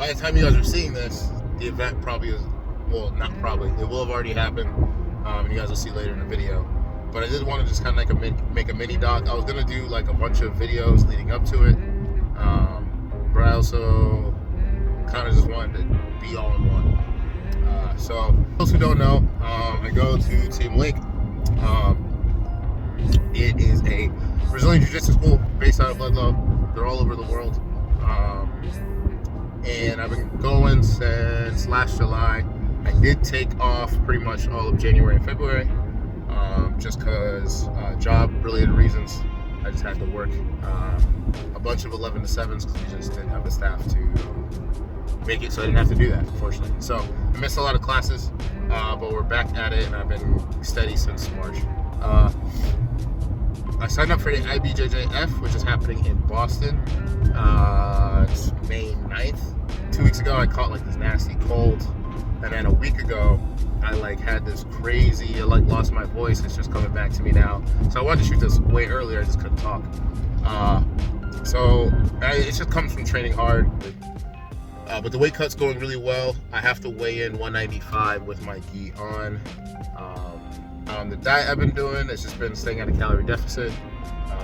by the time you guys are seeing this, the event probably is, well, not probably, it will have already happened, and you guys will see later in the video. But I did want to just kind of make a mini doc. I was gonna do like a bunch of videos leading up to it, but I also kind of just wanted to be all in one. So for those who don't know, I go to Team Link. It is a Brazilian Jiu-Jitsu school based out of Ludlow. They're all over the world, and I've been going since last July. I did take off pretty much all of January and February, just because job-related reasons. I just had to work a bunch of 11 to 7s because we just didn't have the staff to make it, so I didn't have to do that, unfortunately. So I missed a lot of classes, but we're back at it, and I've been steady since March. I signed up for the IBJJF, which is happening in Boston. It's May 9th. 2 weeks ago, I caught like this nasty cold, and then a week ago, I like had this crazy, I like lost my voice. It's just coming back to me now. So I wanted to shoot this way earlier. I just couldn't talk. It just comes from training hard. But the weight cut's going really well. I have to weigh in 195 with my gi on. The diet I've been doing has just been staying at a calorie deficit.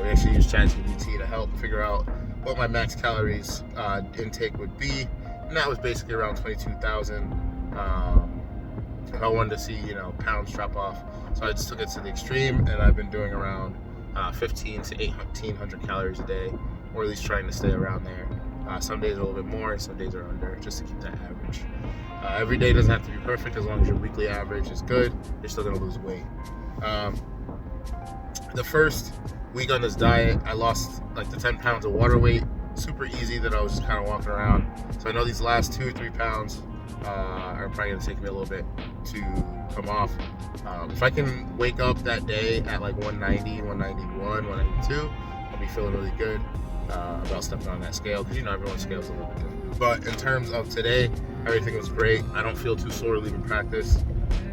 We actually use ChatGPT to help figure out what my max calories intake would be, and that was basically around 22,000. If I wanted to see, pounds drop off, so I just took it to the extreme, and I've been doing around 15 to 1800 calories a day, or at least trying to stay around there. Some days are a little bit more, some days are under, just to keep that average. Every day doesn't have to be perfect. As long as your weekly average is good, you're still gonna lose weight. The first week on this diet, I lost like the 10 pounds of water weight, super easy, that I was just kind of walking around. So I know these last 2 or 3 pounds are probably gonna take me a little bit to come off. If I can wake up that day at like 190, 191, 192, I'll be feeling really good about stepping on that scale, because everyone's scale is a little bit different. But in terms of today, everything was great. I don't feel too sore leaving practice.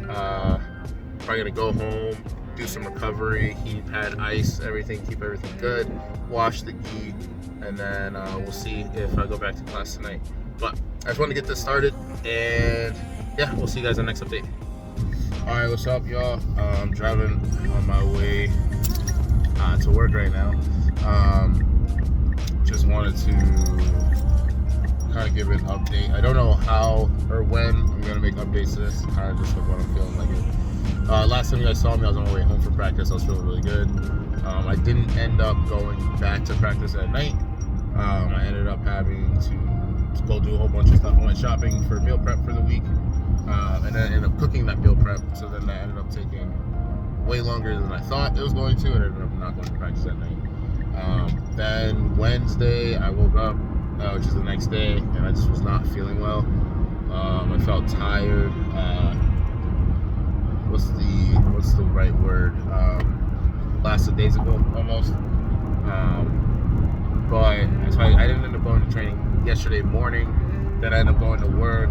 Probably gonna go home, do some recovery, heat pad, ice, everything, keep everything good, wash the gi, and then we'll see if I go back to class tonight. But I just want to get this started, and yeah, we'll see you guys in the next update. All right, what's up, y'all? I'm driving on my way to work right now. Just wanted to kind of give an update. I don't know how or when I'm gonna make updates to this, kind of just with what I'm feeling like it. Last time you guys saw me, I was on my way home from practice. I was feeling really good. I didn't end up going back to practice at night. I ended up having to go do a whole bunch of stuff. I went shopping for meal prep for the week, and then I ended up cooking that meal prep. So then that ended up taking way longer than I thought it was going to, and I ended up not going to practice at night. Then Wednesday, I woke up, which is the next day, and I just was not feeling well. I felt tired. What's the right word? Lackadaisical almost. But so I didn't end up going to training yesterday morning. Then I ended up going to work.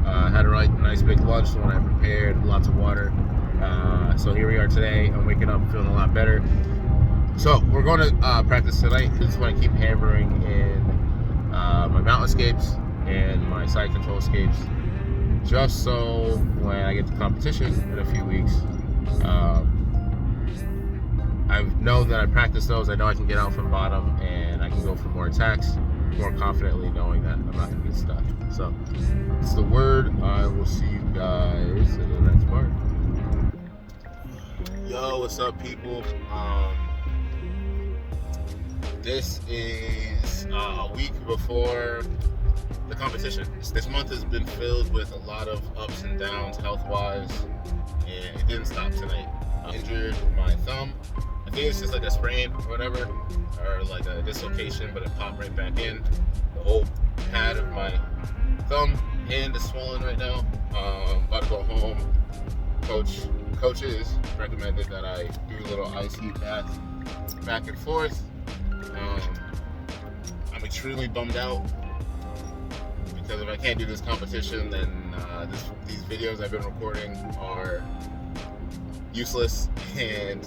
Had a nice big lunch, the one I prepared, lots of water. So here we are today. I'm waking up feeling a lot better. So we're going to practice tonight. I just want to keep hammering in my mountain escapes and my side control escapes, just so when I get to competition in a few weeks, I've known that I practice those. I know I can get out from bottom and I can go for more attacks more confidently, knowing that I'm not going to get stuck. So it's the word. I will see you guys in the next part. Yo, what's up, people? This is a week before the competition. This month has been filled with a lot of ups and downs health-wise, and it didn't stop tonight. I injured my thumb. I think it's just like a sprain or whatever, or like a dislocation, but it popped right back in. The whole pad of my thumb hand is swollen right now. About to go home. Coaches recommended that I do a little ice heat bath back and forth. I'm extremely bummed out because if I can't do this competition, then these videos I've been recording are useless, and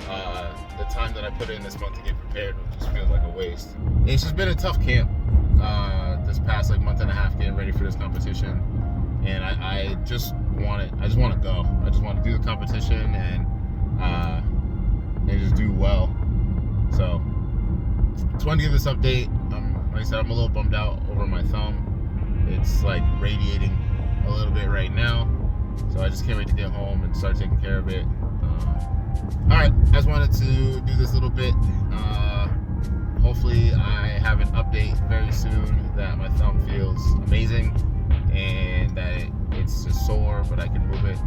the time that I put in this month to get prepared just feels like a waste. It's just been a tough camp this this past like month and a half getting ready for this competition, and I just want to go. I just want to do the competition and just do well. So just wanted to give this update. Like I said, I'm a little bummed out over my thumb. It's like radiating a little bit right now, so I just can't wait to get home and start taking care of it. All right, I just wanted to do this little bit. Hopefully I have an update very soon that my thumb feels amazing and that it's just sore, but I can move it.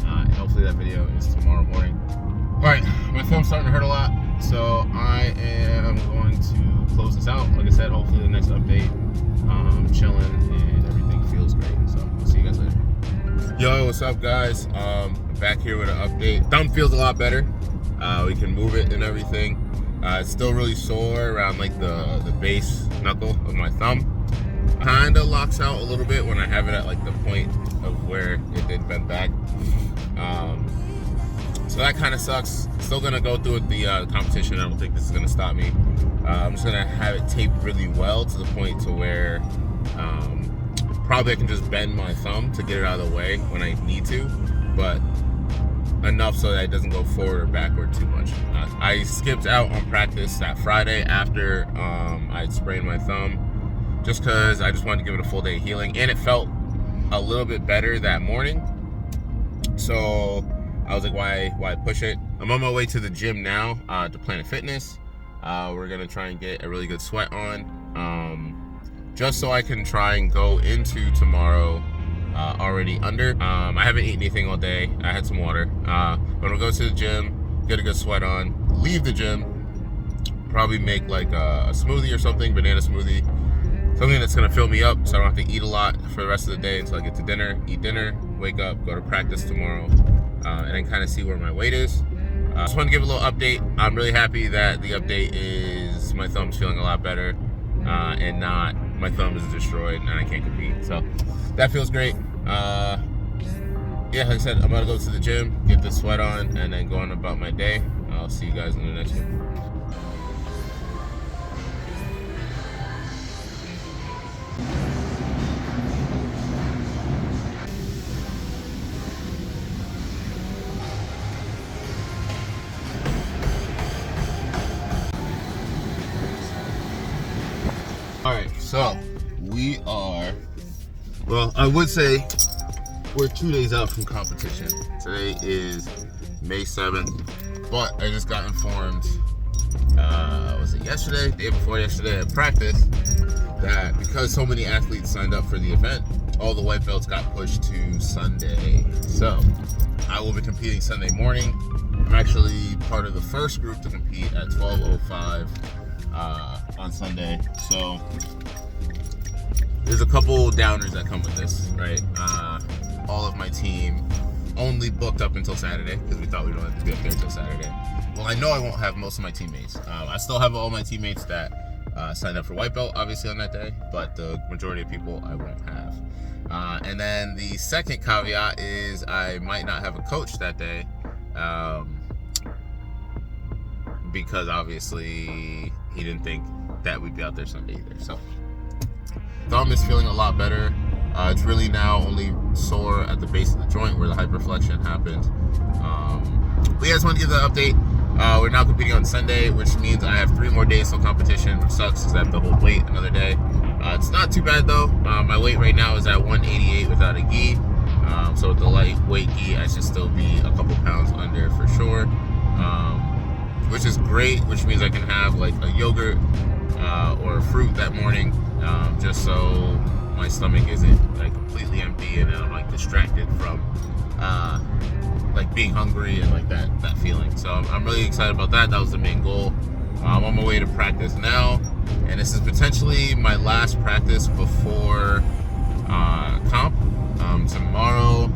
And hopefully that video is tomorrow morning. All right, my thumb's starting to hurt a lot, so I am going to close this out. Like I said, hopefully the next update, I'm chilling and everything feels great. So I'll see you guys later. Yo, what's up, guys? Back here with an update. Thumb feels a lot better. We can move it and everything. It's still really sore around like the base knuckle of my thumb. Kinda locks out a little bit when I have it at like the point of where it did bend back. So that kind of sucks. Still gonna go through with the competition. I don't think this is gonna stop me. I'm just gonna have it taped really well to the point to where probably I can just bend my thumb to get it out of the way when I need to, but enough so that it doesn't go forward or backward too much. I skipped out on practice that Friday after I'd sprained my thumb, just because I just wanted to give it a full day of healing, and it felt a little bit better that morning. So I was like, why push it? I'm on my way to the gym now to Planet Fitness. We're gonna try and get a really good sweat on, just so I can try and go into tomorrow already under. I haven't eaten anything all day. I had some water. I'm gonna go to the gym, get a good sweat on, leave the gym, probably make like a smoothie or something, banana smoothie, something that's gonna fill me up so I don't have to eat a lot for the rest of the day until I get to dinner, eat dinner, wake up, go to practice tomorrow, and then kind of see where my weight is. Just want to give a little update. I'm really happy that the update is my thumb's feeling a lot better, and not my thumb is destroyed and I can't compete. So that feels great. Yeah, like I said, I'm gonna go to the gym, get the sweat on, and then go on about my day. I'll see you guys in the next one. All right, so we are, well, I would say we're 2 days out from competition. Today is May 7th, but I just got informed, was it yesterday? Day before yesterday at practice, that because so many athletes signed up for the event, all the white belts got pushed to Sunday. So I will be competing Sunday morning. I'm actually part of the first group to compete at 12:05 on Sunday. So there's a couple downers that come with this, right? All of my team only booked up until Saturday because we thought we don't have to be up there until Saturday. Well, I know I won't have most of my teammates. I still have all my teammates that signed up for white belt, obviously, on that day, but the majority of people I won't have. And then the second caveat is I might not have a coach that day, because obviously he didn't think that we'd be out there Sunday either. So thumb is feeling a lot better. It's really now only sore at the base of the joint where the hyperflexion happened. But yeah, I just want to give the update. We're now competing on Sunday, which means I have 3 more days till competition, which sucks because I have to hold weight another day. It's not too bad though. My weight right now is at 188 without a gi. So with the lightweight gi, I should still be a couple pounds under for sure, which is great, which means I can have like a yogurt or a fruit that morning, just so my stomach isn't like completely empty and I'm like distracted from like being hungry and like that feeling. So I'm really excited about that. That was the main goal. I'm on my way to practice now, and this is potentially my last practice before comp. Tomorrow,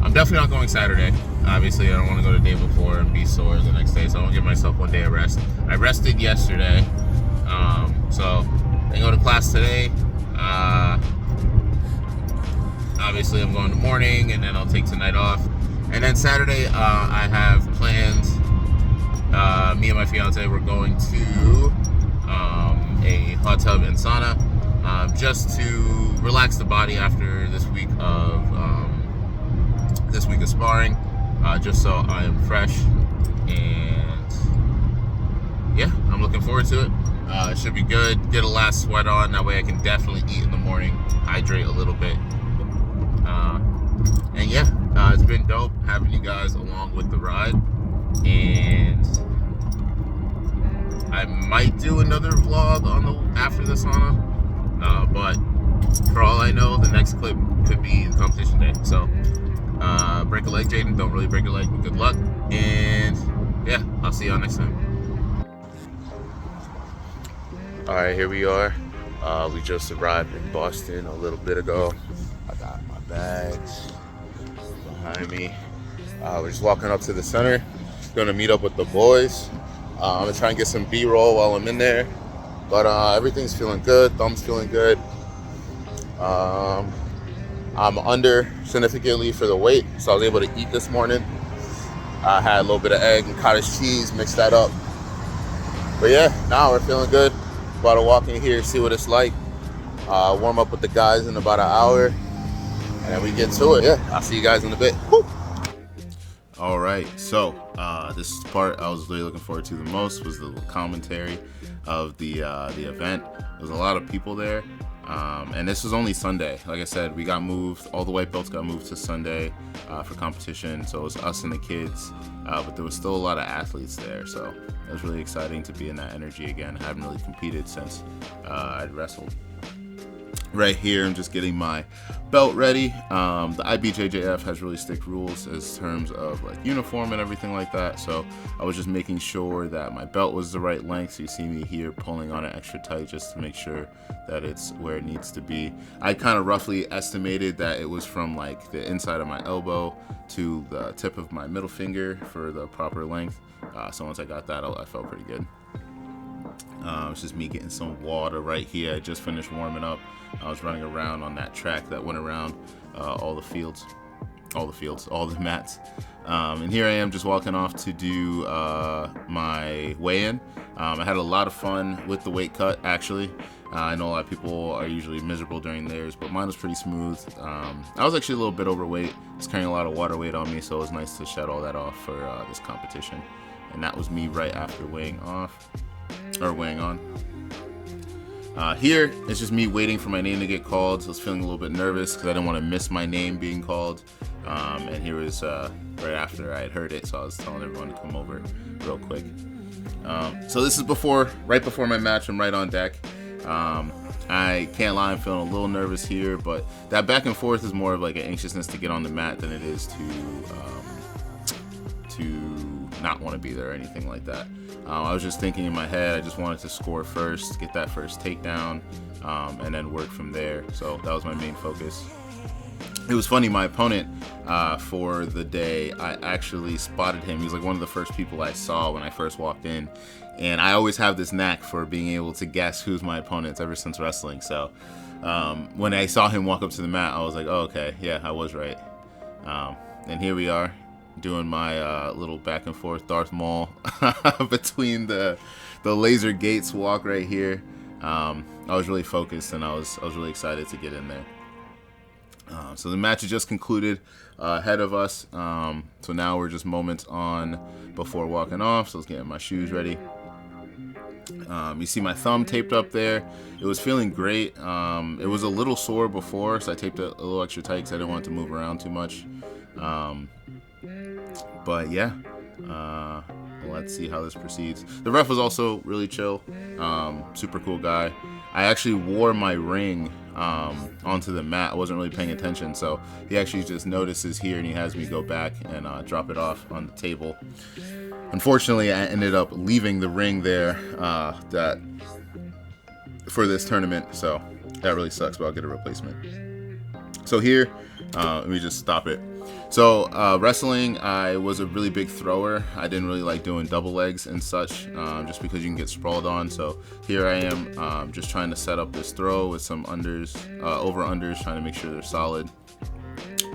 I'm definitely not going Saturday. Obviously, I don't want to go the day before and be sore the next day, so I won't give myself 1 day of rest. I rested yesterday, so I go to class today. Obviously, I'm going in the morning, and then I'll take tonight off. And then Saturday, I have plans. Me and my fiance, we're going to a hot tub and sauna just to relax the body after this week of sparring, just so I am fresh. And yeah, I'm looking forward to it. It should be good. Get a last sweat on. That way I can definitely eat in the morning, hydrate a little bit. And yeah, it's been dope having you guys along with the ride. And I might do another vlog after the sauna. But for all I know, the next clip could be the competition day. So break a leg, Jaden. Don't really break a leg, but good luck. And yeah, I'll see y'all next time. All right, here we are. We just arrived in Boston a little bit ago. I got my bags behind me. We're just walking up to the center. Gonna meet up with the boys. I'm gonna try and get some B-roll while I'm in there. But everything's feeling good. Thumb's feeling good. I'm under significantly for the weight, so I was able to eat this morning. I had a little bit of egg and cottage cheese, mixed that up. But yeah, now we're feeling good. About to walk in here, see what it's like. Warm up with the guys in about an hour, and then we get to it. Yeah, I'll see you guys in a bit. Woo! All right, so this is the part I was really looking forward to the most, was the commentary of the event. There's a lot of people there, and this was only Sunday. Like I said, we got moved. All the white belts got moved to Sunday for competition, so it was us and the kids, but there was still a lot of athletes there, so it was really exciting to be in that energy again. I haven't really competed since I'd wrestled. Right here, I'm just getting my belt ready. The IBJJF has really strict rules as terms of like uniform and everything like that, so I was just making sure that my belt was the right length. So you see me here pulling on it extra tight just to make sure that it's where it needs to be. I kind of roughly estimated that it was from like the inside of my elbow to the tip of my middle finger for the proper length. So once I got that, I felt pretty good. It's just me getting some water right here. I just finished warming up. I was running around on that track that went around all the mats. And here I am just walking off to do my weigh-in. I had a lot of fun with the weight cut, actually. I know a lot of people are usually miserable during theirs, but mine was pretty smooth. I was actually a little bit overweight. I was carrying a lot of water weight on me, so it was nice to shed all that off for this competition. And that was me right after weighing on. Here, it's just me waiting for my name to get called. So I was feeling a little bit nervous because I didn't want to miss my name being called. And here was right after I had heard it, so I was telling everyone to come over real quick. So this is right before my match. I'm right on deck. I can't lie, I'm feeling a little nervous here, but that back and forth is more of like an anxiousness to get on the mat than it is to not want to be there or anything like that. I was just thinking in my head, I just wanted to score first, get that first takedown, and then work from there. So that was my main focus. It was funny, my opponent for the day, I actually spotted him. He was like one of the first people I saw when I first walked in. And I always have this knack for being able to guess who's my opponents ever since wrestling. So when I saw him walk up to the mat, I was like, oh, okay, yeah, I was right. And here we are, doing my little back and forth Darth Maul between the laser gates walk right here. I was really focused, and I was really excited to get in there. So the match has just concluded ahead of us. So now we're just moments on before walking off. So let's get my shoes ready. You see my thumb taped up there. It was feeling great. It was a little sore before, so I taped it a little extra tight because I didn't want it to move around too much. But yeah, let's see how this proceeds. The ref was also really chill, super cool guy. I actually wore my ring onto the mat. I wasn't really paying attention, so he actually just notices here and he has me go back and drop it off on the table. Unfortunately, I ended up leaving the ring there for this tournament, so that really sucks, but I'll get a replacement. So here, let me just stop it. So wrestling, I was a really big thrower. I didn't really like doing double legs and such, just because you can get sprawled on. So here I am, just trying to set up this throw with some unders, over-unders, trying to make sure they're solid.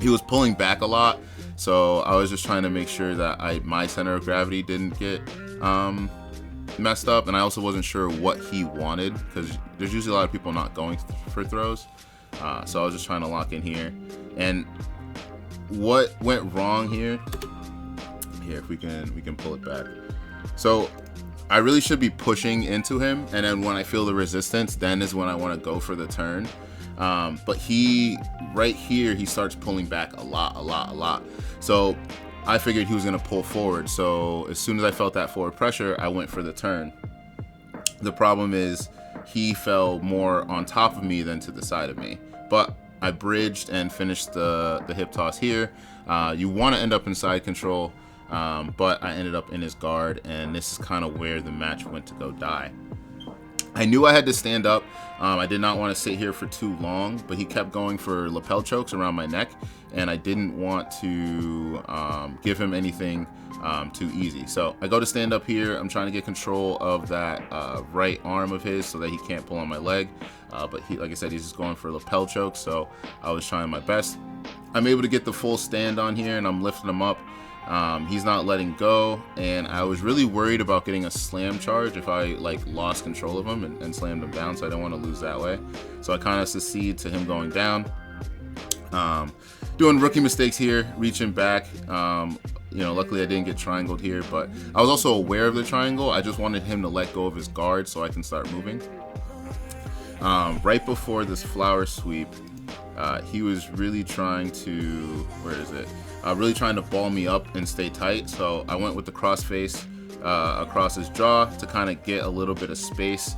He was pulling back a lot, so I was just trying to make sure that my center of gravity didn't get messed up, and I also wasn't sure what he wanted, because there's usually a lot of people not going for throws. So I was just trying to lock in here. And what went wrong here, if we can pull it back. So I really should be pushing into him, and then when I feel the resistance, then is when I want to go for the turn. But right here, he starts pulling back a lot. So I figured he was going to pull forward. So as soon as I felt that forward pressure, I went for the turn. The problem is he fell more on top of me than to the side of me. But I bridged and finished the hip toss here. You want to end up in side control, but I ended up in his guard, and this is kind of where the match went to go die. I knew I had to stand up. I did not want to sit here for too long, but he kept going for lapel chokes around my neck, and I didn't want to give him anything too easy. So I go to stand up here. I'm trying to get control of that right arm of his so that he can't pull on my leg. But he, like I said, he's just going for lapel chokes, so I was trying my best. I'm able to get the full stand on here, and I'm lifting him up. He's not letting go, and I was really worried about getting a slam charge if I lost control of him and slammed him down, so I don't want to lose that way. So I kind of succeed to him going down. Doing rookie mistakes here, reaching back. Luckily I didn't get triangled here, but I was also aware of the triangle. I just wanted him to let go of his guard so I can start moving. Right before this flower sweep, he was really trying to, really trying to ball me up and stay tight. So I went with the cross face across his jaw to kind of get a little bit of space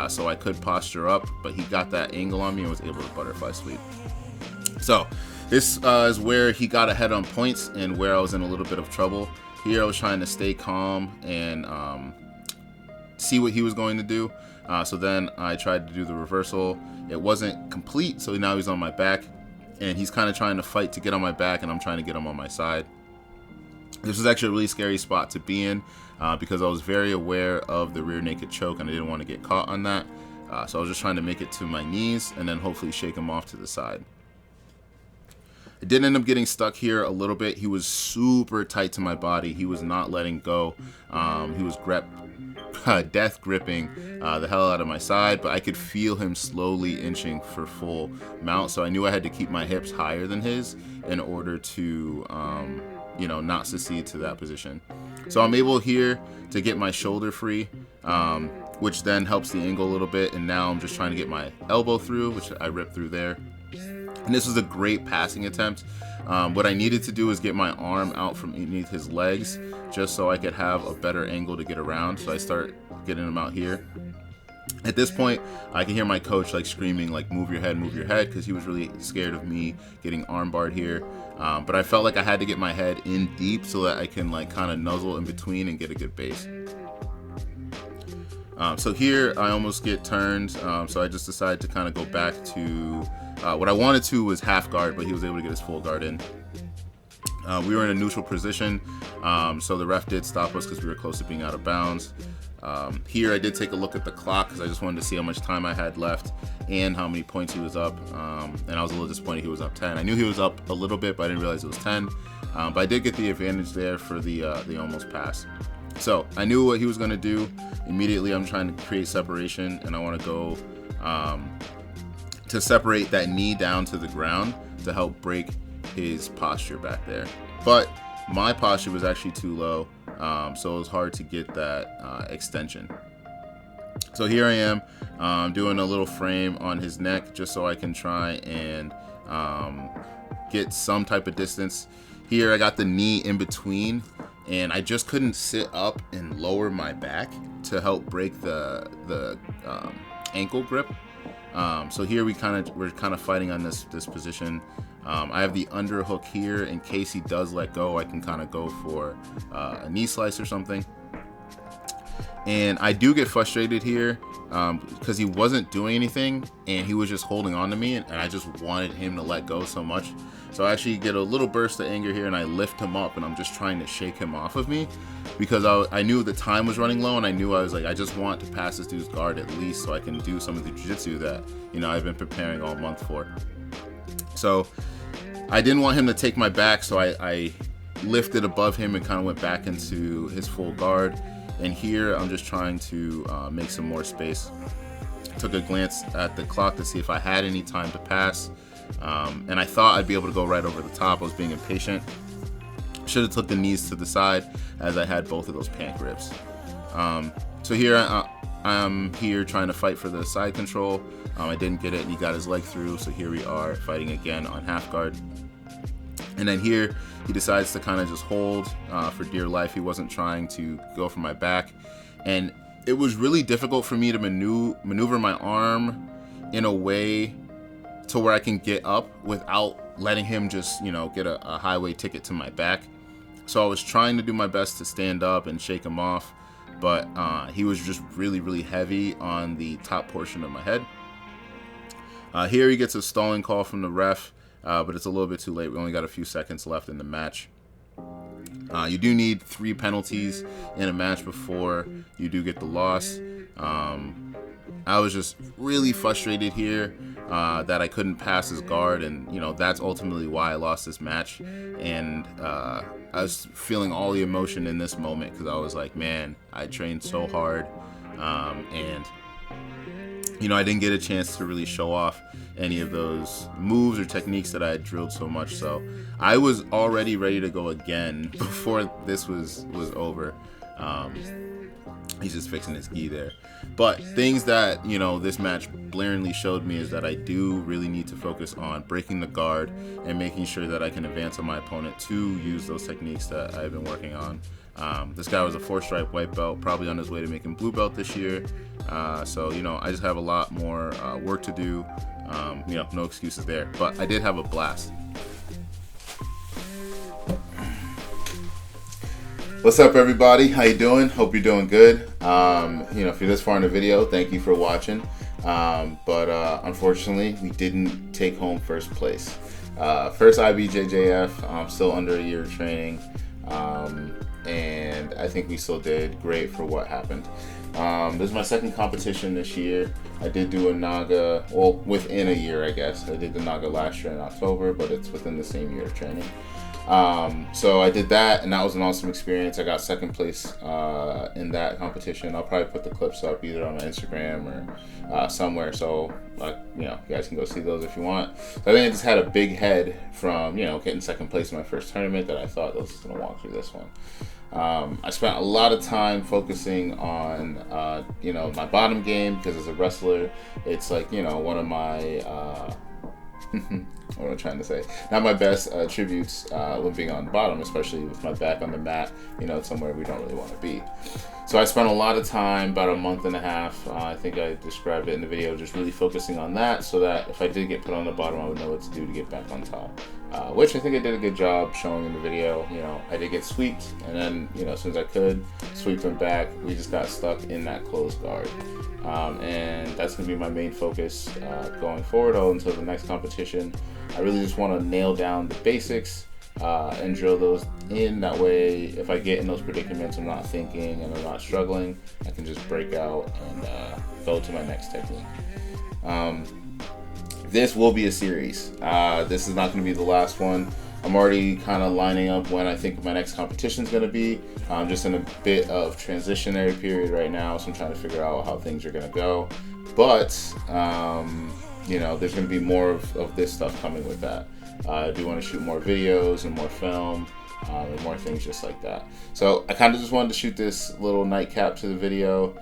so I could posture up, but he got that angle on me and was able to butterfly sweep. So this is where he got ahead on points and where I was in a little bit of trouble. Here I was trying to stay calm and see what he was going to do. So then I tried to do the reversal. It wasn't complete, so now he's on my back, and he's kind of trying to fight to get on my back, and I'm trying to get him on my side. This was actually a really scary spot to be in because I was very aware of the rear naked choke, and I didn't want to get caught on that. So I was just trying to make it to my knees and then hopefully shake him off to the side. I did end up getting stuck here a little bit. He was super tight to my body. He was not letting go. He was death gripping the hell out of my side, but I could feel him slowly inching for full mount. So I knew I had to keep my hips higher than his in order to, not succeed to that position. So I'm able here to get my shoulder free, which then helps the angle a little bit. And now I'm just trying to get my elbow through, which I ripped through there. And this was a great passing attempt. What I needed to do is get my arm out from underneath his legs just so I could have a better angle to get around. So I start getting him out here. At this point, I can hear my coach screaming, move your head, because he was really scared of me getting armbarred here. But I felt like I had to get my head in deep so that I can kind of nuzzle in between and get a good base. So here I almost get turned. So I just decided to kind of go back to what I wanted to was half guard, but he was able to get his full guard in. We were in a neutral position, so the ref did stop us because we were close to being out of bounds. Here I did take a look at the clock because I just wanted to see how much time I had left and how many points he was up, and I was a little disappointed he was up 10. I knew he was up a little bit, but I didn't realize it was 10, but I did get the advantage there for the almost pass. So I knew what he was going to do. Immediately I'm trying to create separation, and I want to go to separate that knee down to the ground to help break his posture back there. But my posture was actually too low, so it was hard to get that extension. So here I am doing a little frame on his neck just so I can try and get some type of distance. Here I got the knee in between, and I just couldn't sit up and lower my back to help break the ankle grip. So here we're kind of fighting on this position. I have the underhook here in case he does let go. I can kind of go for a knee slice or something. And I do get frustrated here because he wasn't doing anything and he was just holding on to me, and I just wanted him to let go so much. So I actually get a little burst of anger here, and I lift him up, and I'm just trying to shake him off of me because I knew the time was running low, and I knew I was I just want to pass this dude's guard at least so I can do some of the jiu-jitsu that I've been preparing all month for. So I didn't want him to take my back, so I lifted above him and kind of went back into his full guard. And here I'm just trying to make some more space. Took a glance at the clock to see if I had any time to pass, and I thought I'd be able to go right over the top. I was being impatient. Should have took the knees to the side, as I had both of those pant grips. So here I'm here trying to fight for the side control. I didn't get it, and he got his leg through, so here we are fighting again on half guard. And then here he decides to kind of just hold for dear life. He wasn't trying to go for my back, and it was really difficult for me to maneuver my arm in a way to where I can get up without letting him just, get a highway ticket to my back. So I was trying to do my best to stand up and shake him off, but he was just really, really heavy on the top portion of my head. Here he gets a stalling call from the ref, but it's a little bit too late. We only got a few seconds left in the match. You do need 3 penalties in a match before you do get the loss. I was just really frustrated here that I couldn't pass his guard, and that's ultimately why I lost this match. And I was feeling all the emotion in this moment because I was like, man, I trained so hard, and I didn't get a chance to really show off any of those moves or techniques that I had drilled so much. So I was already ready to go again before this was over. He's just fixing his gi there. But things that, this match blaringly showed me is that I do really need to focus on breaking the guard and making sure that I can advance on my opponent to use those techniques that I've been working on. This guy was a 4-stripe white belt, probably on his way to making blue belt this year. So, I just have a lot more work to do. No excuses there. But I did have a blast. What's up, everybody? How you doing? Hope you're doing good. If you're this far in the video, thank you for watching. But unfortunately, we didn't take home first place. First IBJJF, I'm still under a year of training. And I think we still did great for what happened. This is my second competition this year. I did do a Naga, well, within a year, I guess. I did the Naga last year in October, but it's within the same year of training. So I did that, and that was an awesome experience. I got second place in that competition. I'll probably put the clips up either on my Instagram or somewhere, so you guys can go see those if you want. So I think I just had a big head from getting second place in my first tournament that I thought I was just gonna walk through this one. I spent a lot of time focusing on my bottom game, because as a wrestler, it's like one of my what am I trying to say? Not my best attributes when being on the bottom, especially with my back on the mat. It's somewhere we don't really want to be. So I spent a lot of time, about a month and a half, I think I described it in the video, just really focusing on that, so that if I did get put on the bottom, I would know what to do to get back on top. Which I think I did a good job showing in the video. I did get sweeped, and then as soon as I could, sweep them back. We just got stuck in that closed guard. And that's going to be my main focus going forward until the next competition. I really just want to nail down the basics and drill those in. That way, if I get in those predicaments, I'm not thinking and I'm not struggling. I can just break out and go to my next technique. This will be a series. This is not going to be the last one. I'm already kind of lining up when I think my next competition is going to be. I'm just in a bit of transitionary period right now, so I'm trying to figure out how things are going to go. But, there's going to be more of this stuff coming with that. I do want to shoot more videos and more film and more things just like that. So I kind of just wanted to shoot this little nightcap to the video.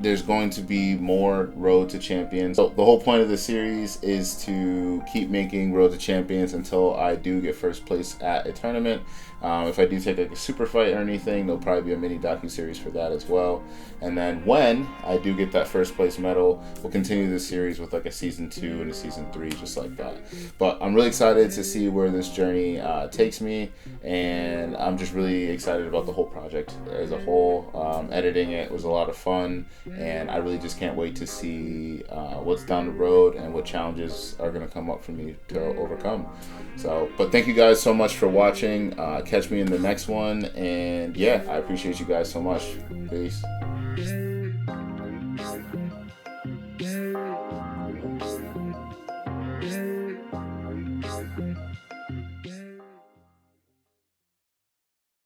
There's going to be more Road to Champions. So the whole point of the series is to keep making Road to Champions until I do get first place at a tournament. If I do take like a super fight or anything, there'll probably be a mini docu-series for that as well. And then when I do get that first place medal, we'll continue this series with like a season 2 and a season 3, just like that. But I'm really excited to see where this journey takes me, and I'm just really excited about the whole project as a whole. Editing it was a lot of fun, and I really just can't wait to see what's down the road and what challenges are going to come up for me to overcome. So, but thank you guys so much for watching. Catch me in the next one, and yeah, I appreciate you guys so much. Peace.